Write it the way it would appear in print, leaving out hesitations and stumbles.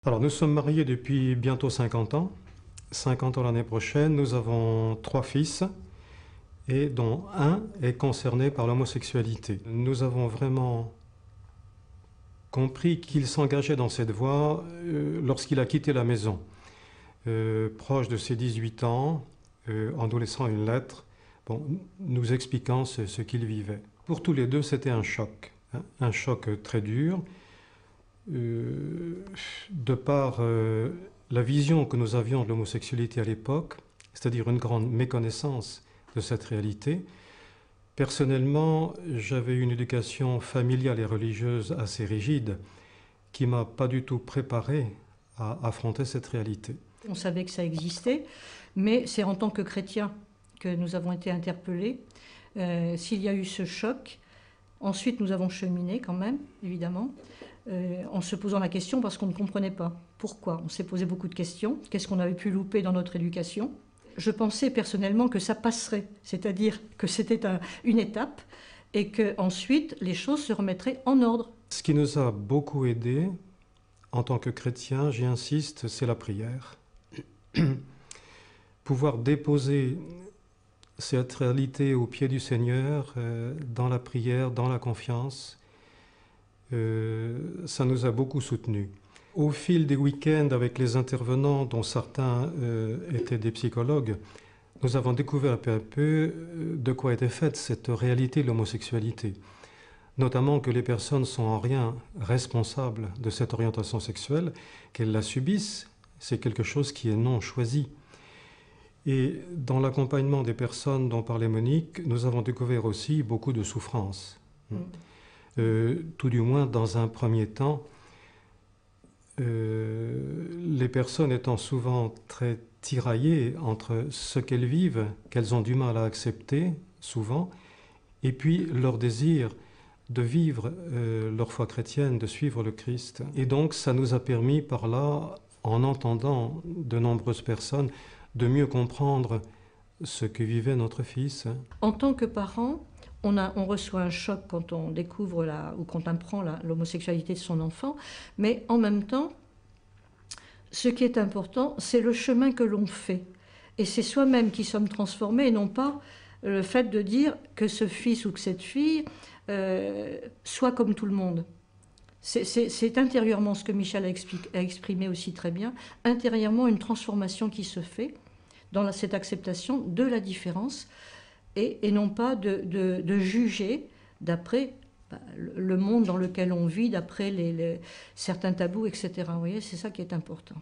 Alors, nous sommes mariés depuis bientôt 50 ans. 50 ans l'année prochaine. Nous avons 3 fils, et dont un est concerné par l'homosexualité. Nous avons vraiment compris qu'il s'engageait dans cette voie lorsqu'il a quitté la maison, proche de ses 18 ans, en nous laissant une lettre, nous expliquant ce qu'il vivait. Pour tous les deux, c'était un choc, hein, un choc très dur, de par la vision que nous avions de l'homosexualité à l'époque, c'est-à-dire une grande méconnaissance de cette réalité. Personnellement, j'avais une éducation familiale et religieuse assez rigide qui ne m'a pas du tout préparé à affronter cette réalité. On savait que ça existait, mais c'est en tant que chrétiens que nous avons été interpellés. S'il y a eu ce choc, ensuite nous avons cheminé quand même, évidemment, en se posant la question parce qu'on ne comprenait pas. Pourquoi? On s'est posé beaucoup de questions. Qu'est-ce qu'on avait pu louper dans notre éducation? Je pensais personnellement que ça passerait, c'est-à-dire que c'était une étape et qu'ensuite les choses se remettraient en ordre. Ce qui nous a beaucoup aidé en tant que chrétiens, j'y insiste, c'est la prière. Pouvoir déposer cette réalité aux pieds du Seigneur, dans la prière, dans la confiance, ça nous a beaucoup soutenus. Au fil des week-ends avec les intervenants, dont certains étaient des psychologues, nous avons découvert peu à peu de quoi était faite cette réalité de l'homosexualité. Notamment que les personnes sont en rien responsables de cette orientation sexuelle, qu'elles la subissent, c'est quelque chose qui est non choisi. Et dans l'accompagnement des personnes dont parlait Monique, nous avons découvert aussi beaucoup de souffrances. Tout du moins dans un premier temps, les personnes étant souvent très tiraillées entre ce qu'elles vivent, qu'elles ont du mal à accepter, souvent, et puis leur désir de vivre leur foi chrétienne, de suivre le Christ. Et donc ça nous a permis par là, en entendant de nombreuses personnes, de mieux comprendre ce que vivait notre fils. En tant que parent, on reçoit un choc quand on découvre ou quand on apprend l'homosexualité de son enfant, mais en même temps, ce qui est important, c'est le chemin que l'on fait. Et c'est soi-même qui sommes transformés, et non pas le fait de dire que ce fils ou que cette fille soit comme tout le monde. C'est intérieurement ce que Michel a exprimé aussi très bien, intérieurement une transformation qui se fait dans cette acceptation de la différence, et non pas de juger d'après le monde dans lequel on vit, d'après certains tabous, etc. Vous voyez, c'est ça qui est important.